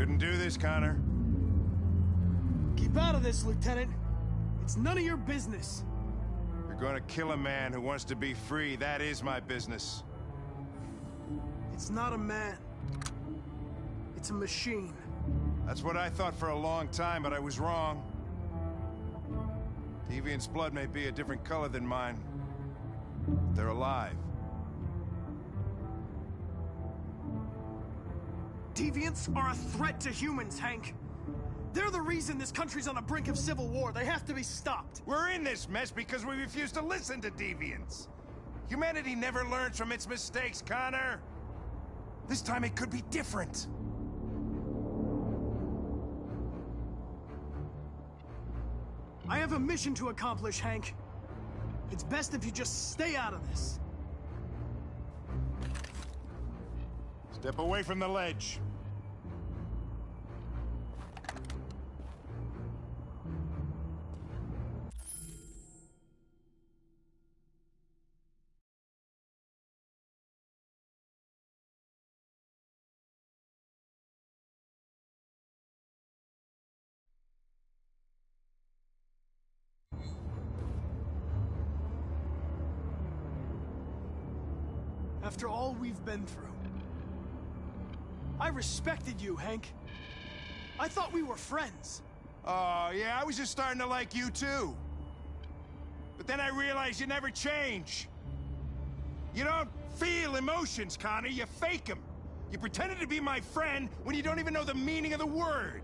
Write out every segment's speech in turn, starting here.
Shouldn't do this, Connor. Keep out of this, Lieutenant. It's none of your business. You're gonna kill a man who wants to be free. That is my business. It's not a man. It's a machine. That's what I thought for a long time, but I was wrong. Deviant's blood may be a different color than mine. But they're alive. Deviants are a threat to humans, Hank. They're the reason this country's on the brink of civil war. They have to be stopped. We're in this mess because we refuse to listen to deviants. Humanity never learns from its mistakes, Connor. This time it could be different. I have a mission to accomplish, Hank. It's best if you just stay out of this. Step away from the ledge. After all we've been through, I respected you, Hank. I thought we were friends. Oh, yeah, I was just starting to like you, too. But then I realized you never change. You don't feel emotions, Connor. You fake them. You pretended to be my friend when you don't even know the meaning of the word.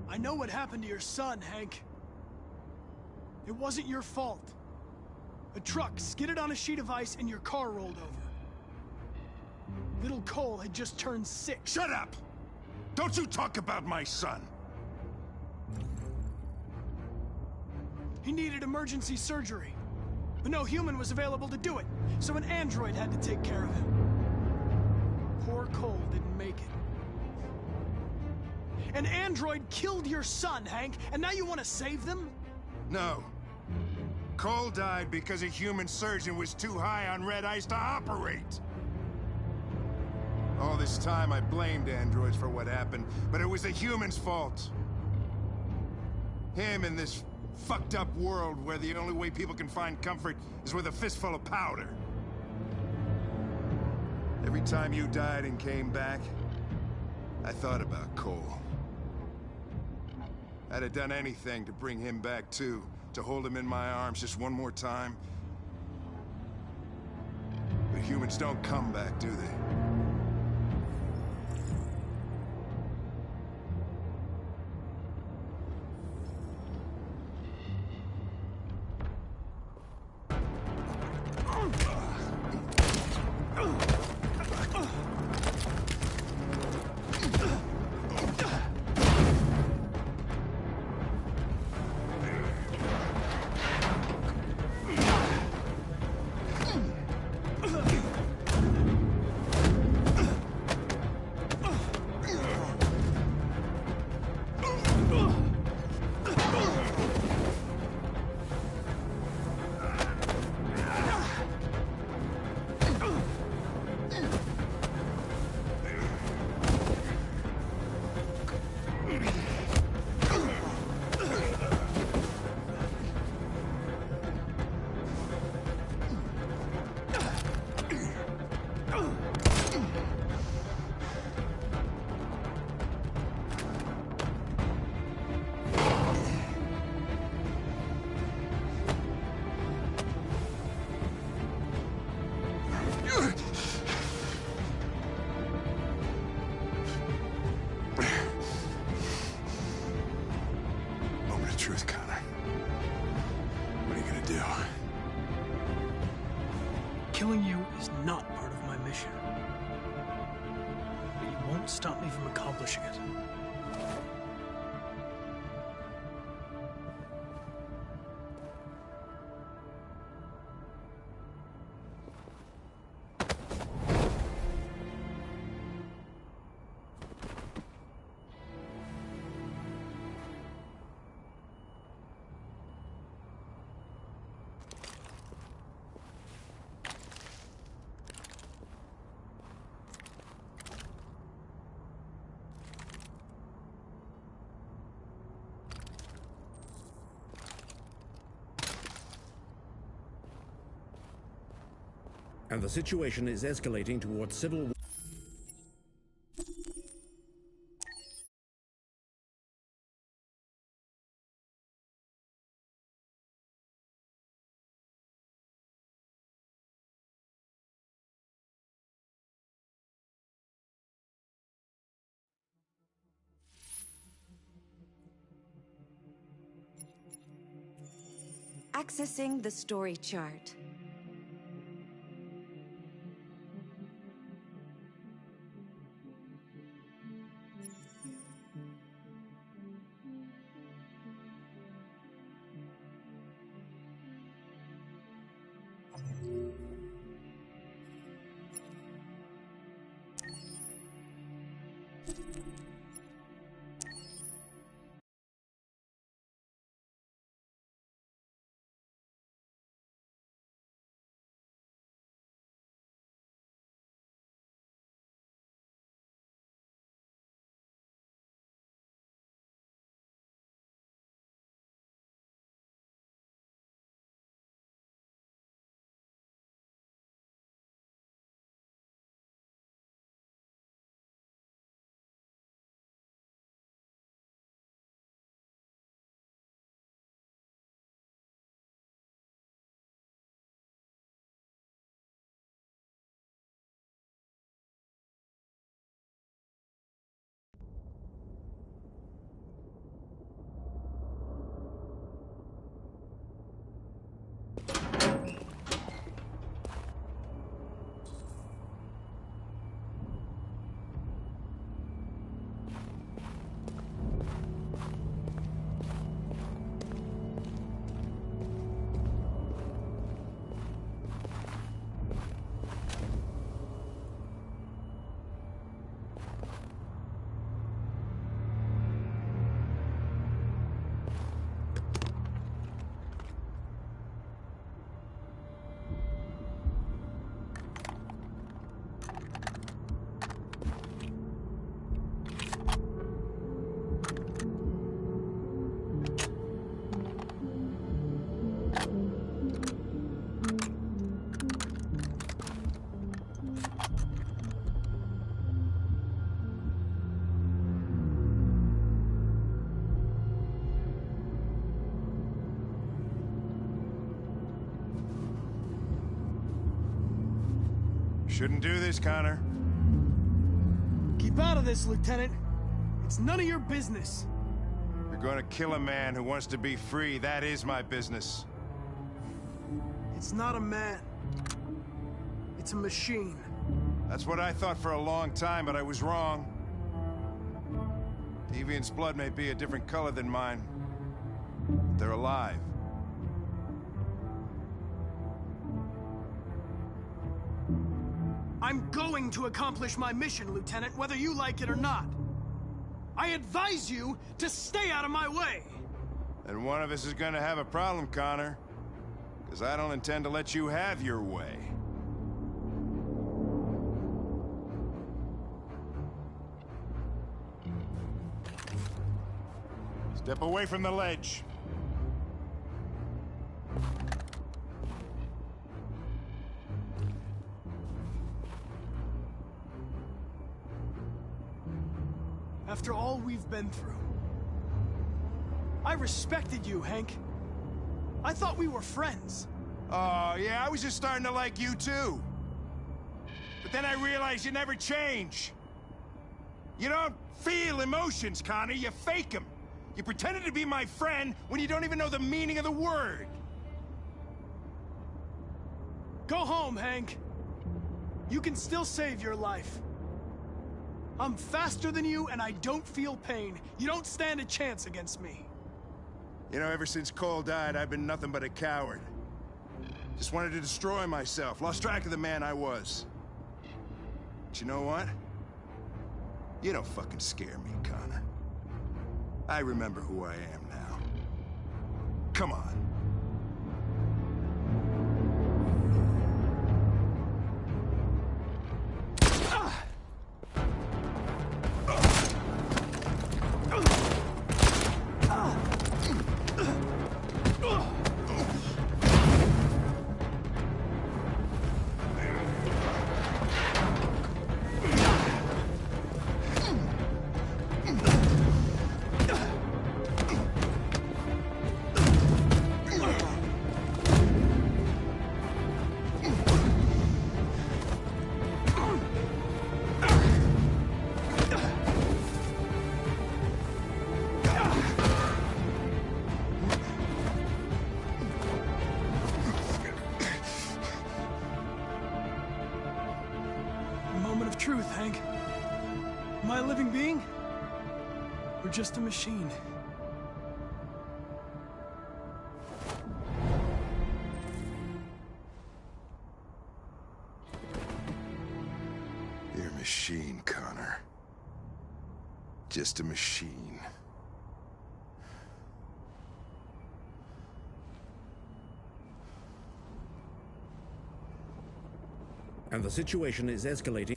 I know what happened to your son, Hank. It wasn't your fault. A truck skidded on a sheet of ice and your car rolled over. Little Cole had just turned 6. Shut up! Don't you talk about my son! He needed emergency surgery, but no human was available to do it, so an android had to take care of him. Poor Cole didn't make it. An android killed your son, Hank, and now you want to save them? No. Cole died because a human surgeon was too high on red ice to operate. All this time I blamed androids for what happened, but it was the humans' fault. Him in this fucked up world where the only way people can find comfort is with a fistful of powder. Every time you died and came back, I thought about Cole. I'd have done anything to bring him back too, to hold him in my arms just one more time. But humans don't come back, do they? Truth, Connor. What are you gonna do? Killing you is not part of my mission. But you won't stop me from accomplishing it. and the situation is escalating towards civil war. Accessing the story chart. Shouldn't do this, Connor. Keep out of this, Lieutenant. It's none of your business. You're gonna kill a man who wants to be free. That is my business. It's not a man. It's a machine. That's what I thought for a long time, but I was wrong. Deviant's blood may be a different color than mine, but they're alive. I'm going to accomplish my mission, Lieutenant, whether you like it or not. I advise you to stay out of my way. And one of us is gonna have a problem, Connor. Because I don't intend to let you have your way. Step away from the ledge. After all we've been through, I respected you, Hank. I thought we were friends. Oh, yeah, I was just starting to like you, too. But then I realized you never change. You don't feel emotions, Connor. You fake them. You pretended to be my friend when you don't even know the meaning of the word. Go home, Hank. You can still save your life. I'm faster than you, and I don't feel pain. You don't stand a chance against me. You know, ever since Cole died, I've been nothing but a coward. Just wanted to destroy myself. Lost track of the man I was. But you know what? You don't fucking scare me, Connor. I remember who I am now. Come on. living being? Or just a machine? You're a machine, Connor. Just a machine. And the situation is escalating.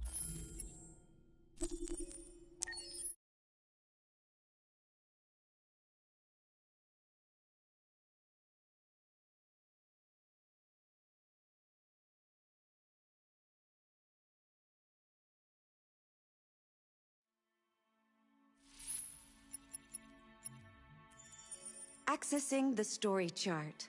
Accessing the story chart.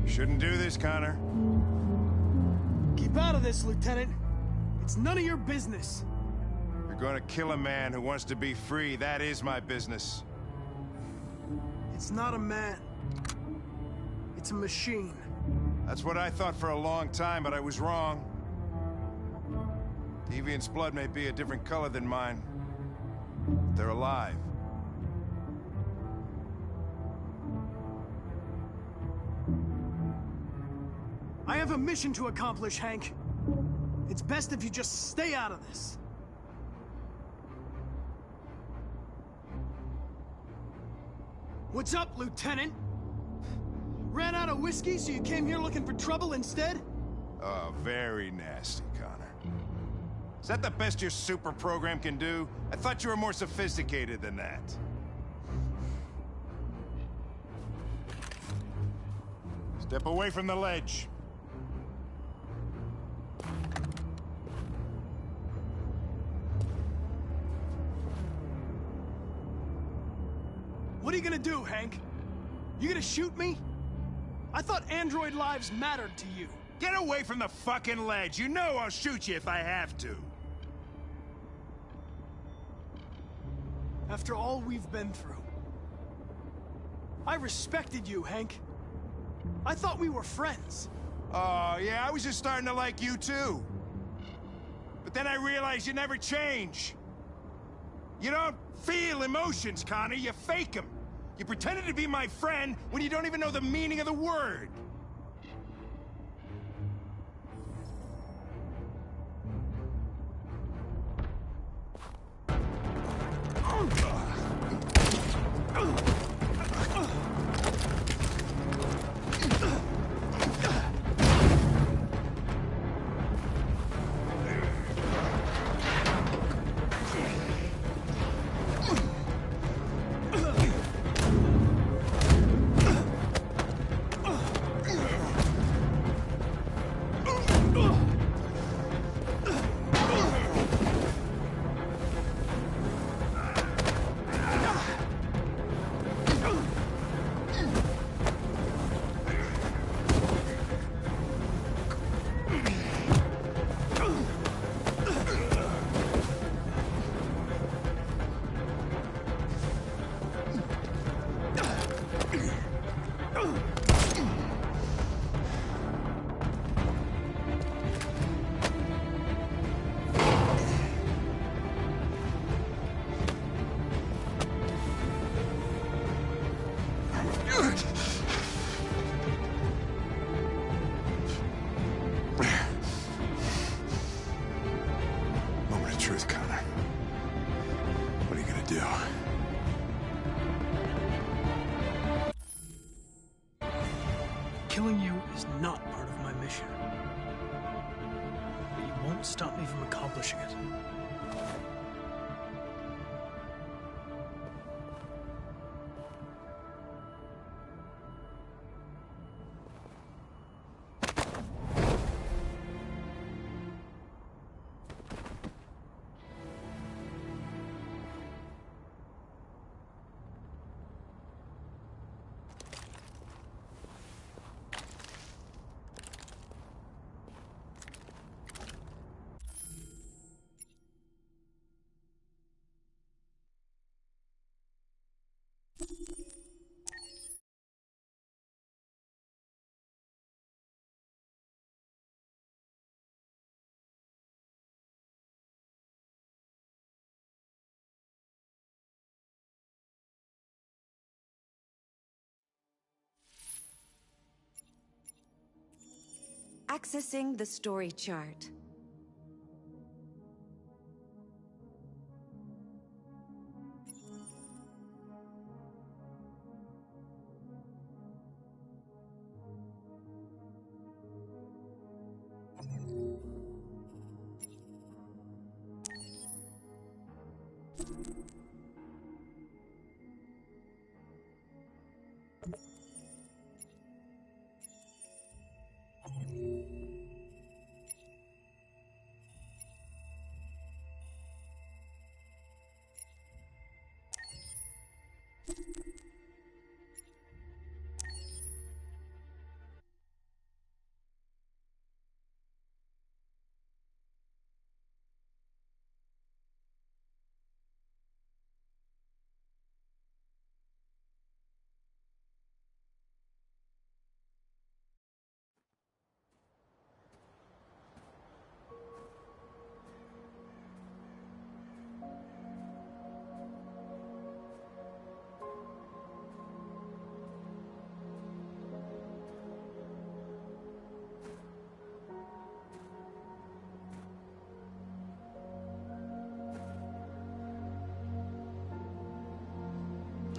Shouldn't do this, Connor. Keep out of this, Lieutenant. It's none of your business. You're gonna kill a man who wants to be free. That is my business. It's not a man. It's a machine. That's what I thought for a long time, but I was wrong. Deviant's blood may be a different color than mine. But they're alive. I have a mission to accomplish, Hank. It's best if you just stay out of this. What's up, Lieutenant? Ran out of whiskey, so you came here looking for trouble instead? Oh, very nasty, Connor. Is that the best your super program can do? I thought you were more sophisticated than that. Step away from the ledge. What are you gonna do, Hank? You gonna shoot me? I thought android lives mattered to you. Get away from the fucking ledge. You know I'll shoot you if I have to. After all we've been through. I respected you, Hank. I thought we were friends. Oh, yeah, I was just starting to like you too. But then I realized you never change. You don't feel emotions, Connor, you fake them. You pretended to be my friend when you don't even know the meaning of the word. Moment of truth, Connor. What are you gonna do? Killing you is not part of my mission. But you won't stop me from accomplishing it. Accessing the story chart.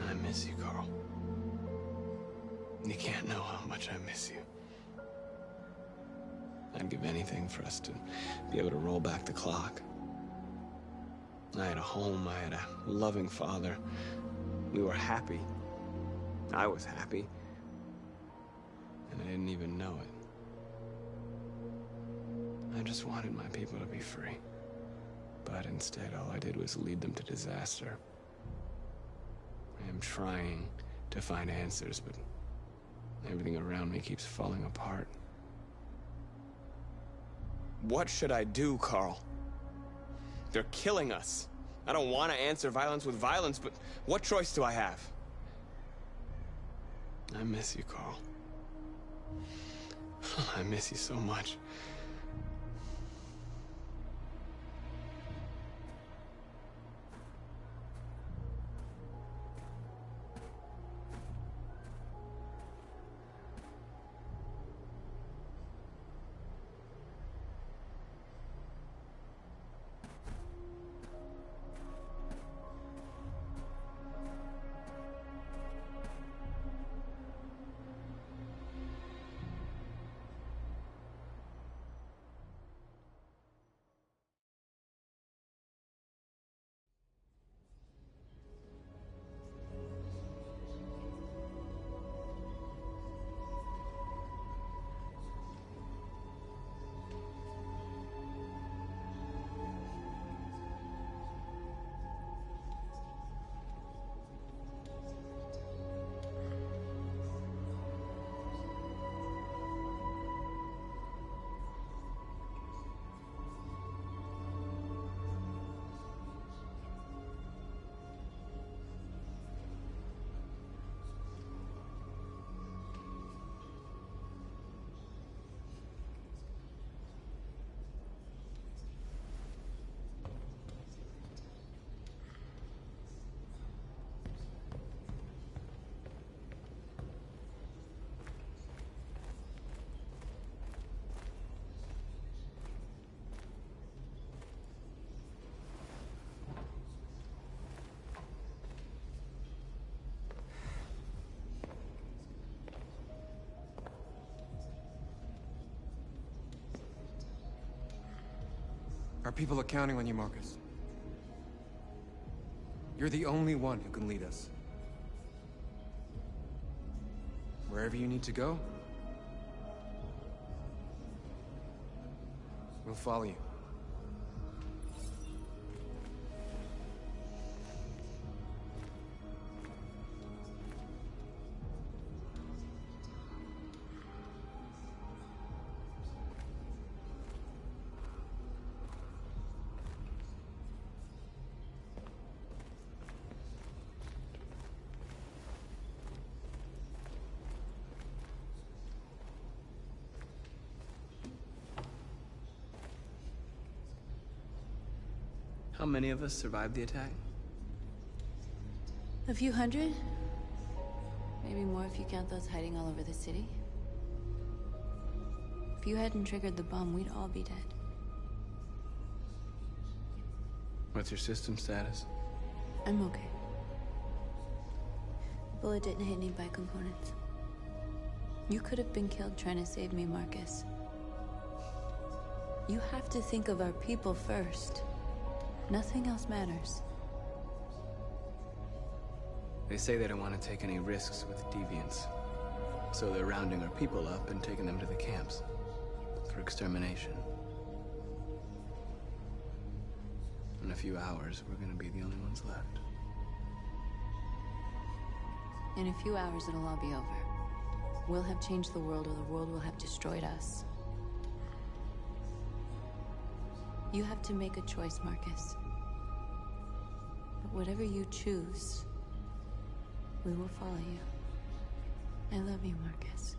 I miss you, Carl. You can't know how much I miss you. I'd give anything for us to be able to roll back the clock. I had a home, I had a loving father. We were happy. I was happy. And I didn't even know it. I just wanted my people to be free. But instead, all I did was lead them to disaster. I am trying to find answers, but everything around me keeps falling apart. What should I do, Carl? They're killing us. I don't want to answer violence with violence, but what choice do I have? I miss you, Carl. I miss you so much. Our people are counting on you, Marcus. You're the only one who can lead us. Wherever you need to go, we'll follow you. How many of us survived the attack? A few hundred? Maybe more if you count those hiding all over the city. If you hadn't triggered the bomb, we'd all be dead. What's your system status? I'm okay. The bullet didn't hit any bicomponents. You could have been killed trying to save me, Marcus. You have to think of our people first. Nothing else matters. They say they don't want to take any risks with deviants. So they're rounding our people up and taking them to the camps for extermination. In a few hours, we're gonna be the only ones left. In a few hours, it'll all be over. We'll have changed the world, or the world will have destroyed us. You have to make a choice, Marcus. But whatever you choose, we will follow you. I love you, Marcus.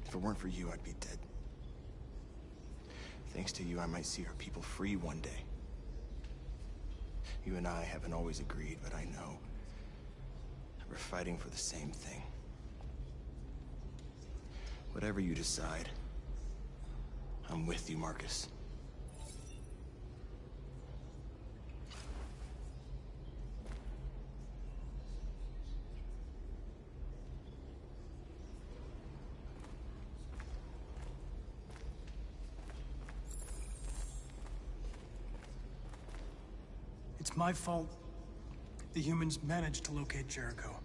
If it weren't for you, I'd be dead. Thanks to you, I might see our people free one day. You and I haven't always agreed, but I know we're fighting for the same thing. Whatever you decide, I'm with you, Marcus. my fault. The humans managed to locate Jericho.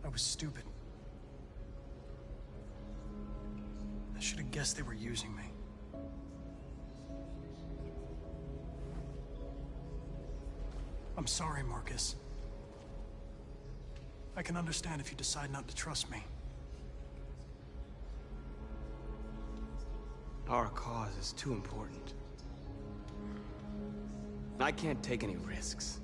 I was stupid. I should have guessed they were using me. I'm sorry, Marcus. I can understand if you decide not to trust me. Our cause is too important. I can't take any risks.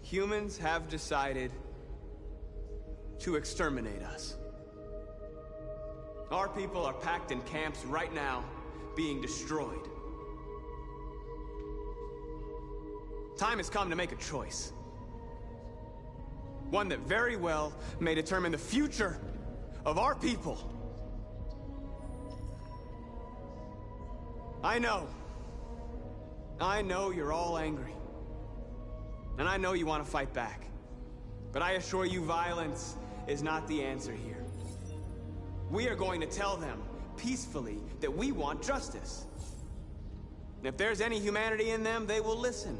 Humans have decided to exterminate us. Our people are packed in camps right now, being destroyed. Time has come to make a choice. One that very well may determine the future of our people. I know you're all angry. And I know you want to fight back. But I assure you, violence is not the answer here. We are going to tell them, peacefully, that we want justice. And if there's any humanity in them, they will listen.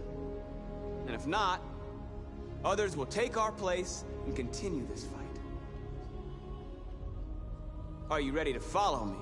And if not, others will take our place and continue this fight. Are you ready to follow me?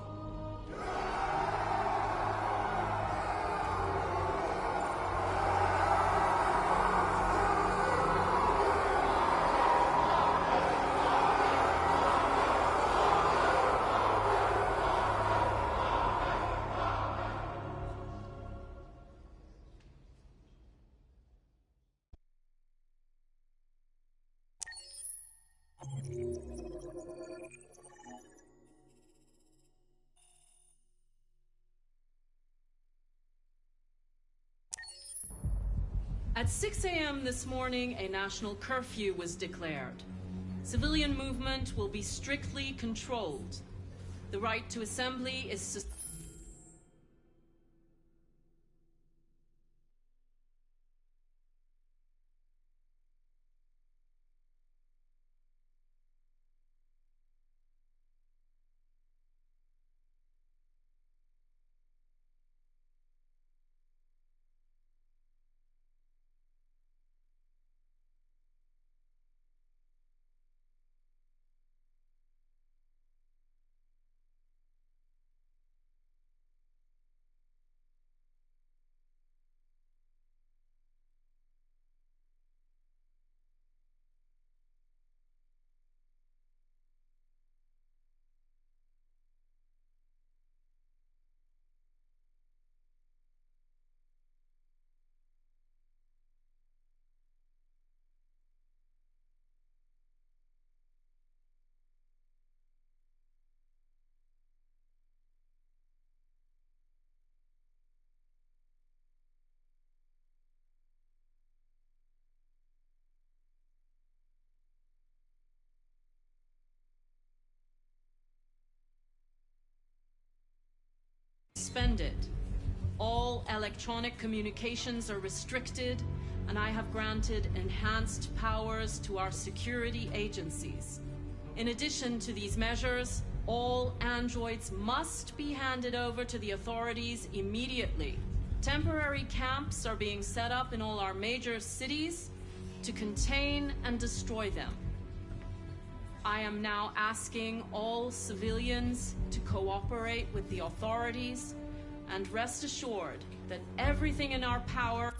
At 6 a.m. this morning, a national curfew was declared. Civilian movement will be strictly controlled. The right to assembly is suspended. All electronic communications are restricted, and I have granted enhanced powers to our security agencies. In addition to these measures, all androids must be handed over to the authorities immediately. Temporary camps are being set up in all our major cities to contain and destroy them. I am now asking all civilians to cooperate with the authorities and rest assured that everything in our power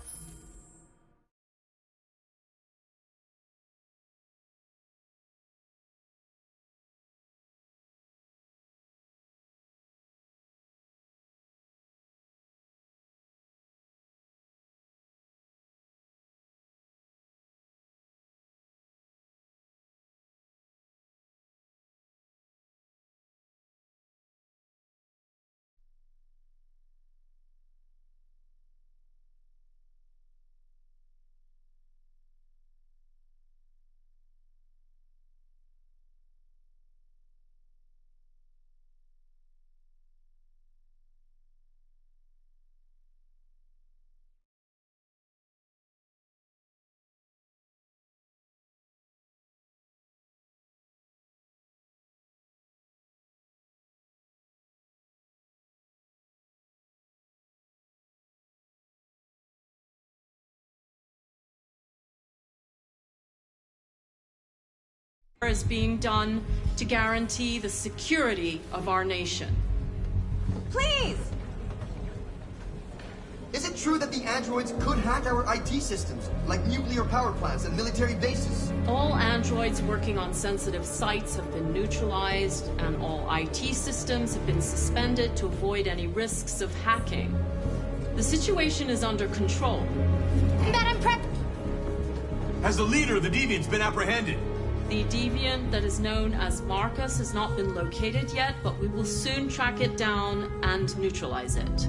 is being done to guarantee the security of our nation. Please! Is it true that the androids could hack our IT systems, like nuclear power plants and military bases? All androids working on sensitive sites have been neutralized, and all IT systems have been suspended to avoid any risks of hacking. The situation is under control. Madam Prep! Has the leader of the Deviants been apprehended? The deviant that is known as Marcus has not been located yet, but we will soon track it down and neutralize it.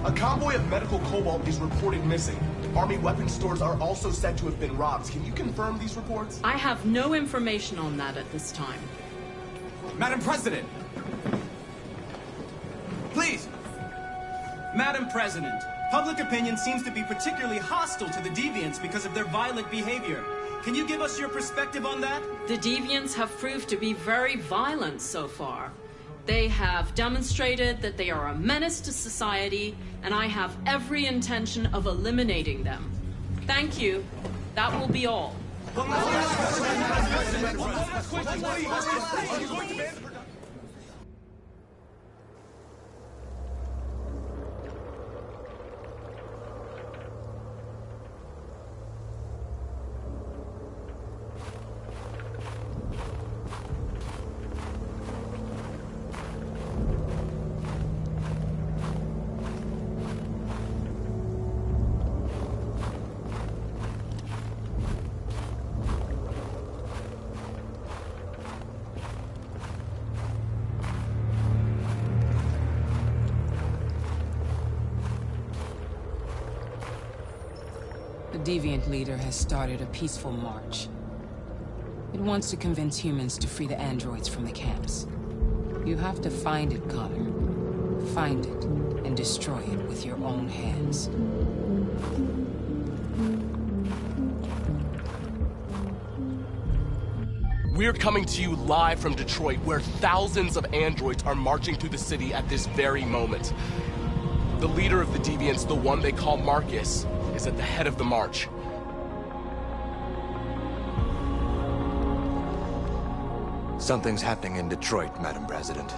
A convoy of medical cobalt is reported missing. Army weapon stores are also said to have been robbed. Can you confirm these reports? I have no information on that at this time. Madam President! Please! Madam President, public opinion seems to be particularly hostile to the Deviants because of their violent behavior. Can you give us your perspective on that? The Deviants have proved to be very violent so far. They have demonstrated that they are a menace to society, and I have every intention of eliminating them. Thank you. That will be all. The Deviant leader has started a peaceful march. It wants to convince humans to free the androids from the camps. You have to find it, Connor. Find it, and destroy it with your own hands. We're coming to you live from Detroit, where thousands of androids are marching through the city at this very moment. The leader of the Deviants, the one they call Marcus, is at the head of the march. Something's happening in Detroit, Madam President.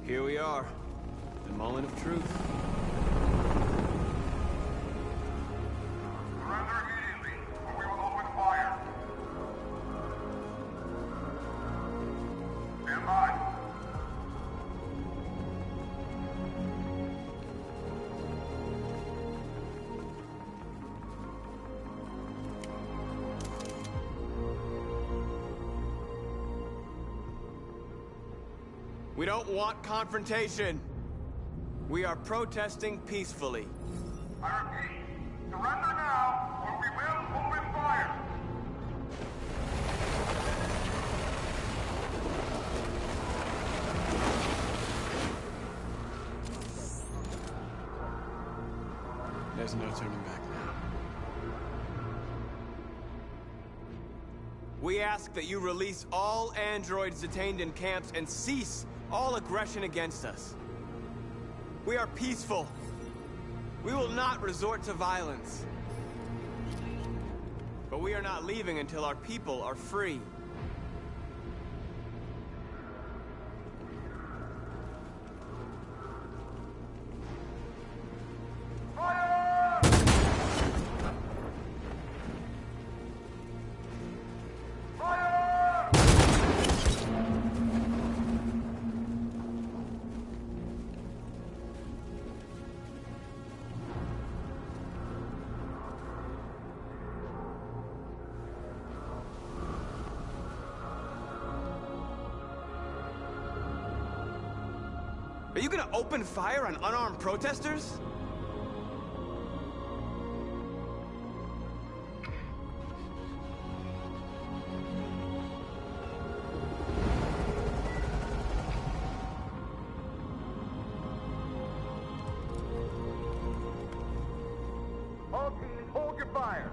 Here we are, the moment of truth. Surrender immediately, or we will open fire. Stand by. We don't want confrontation. We are protesting peacefully. I repeat, surrender now, or we will open fire. There's no turning back now. We ask that you release all androids detained in camps and cease all aggression against us. We are peaceful. We will not resort to violence. But we are not leaving until our people are free. Are you gonna open fire on unarmed protesters? All teams, hold your fire.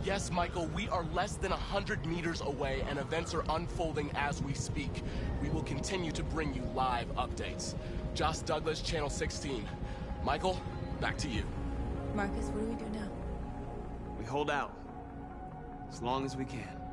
Yes, Michael, we are less than 100 meters away, and events are unfolding as we speak. We will continue to bring you live updates. Josh Douglas, Channel 16. Michael, back to you. Marcus, what do we do now? We hold out. As long as we can.